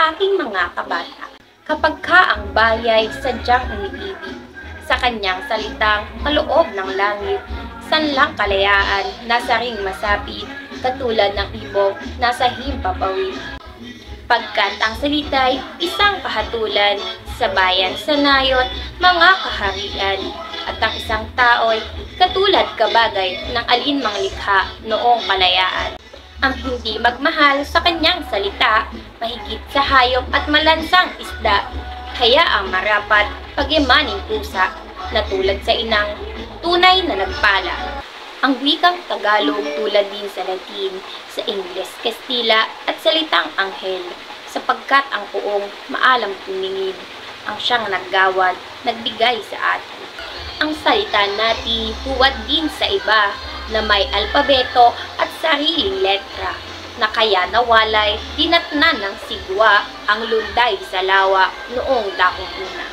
aking mga kabata. Kapag ka ang bayay sadyang umiibig, sa kanyang salitang kaloob ng langit, sanlang kalayaan, nasa ring masapit, katulad ng ibog, nasa himpapawid. Pagkat ang salita'y isang kahatulan, sa bayan sanayot, mga kaharian, at ang isang tao'y katulad kabagay ng alinmang likha noong kalayaan. Ang hindi magmahal sa kanyang salita, mahigit sa hayop at malansang isda, kaya ang marapat pagimaning pusa, na tulad sa inang tunay na nagpala. Ang wikang Tagalog tulad din sa Latin, sa Ingles, Kastila at salitang anghel, sapagkat ang poong maalam tumingin, ang siyang naggawad, nagbigay sa atin. Ang salita natin huwad din sa iba, na may alpabeto at sariling letra, na kaya nawalay dinatnan ng sigwa ang lunday sa lawa noong dakong una.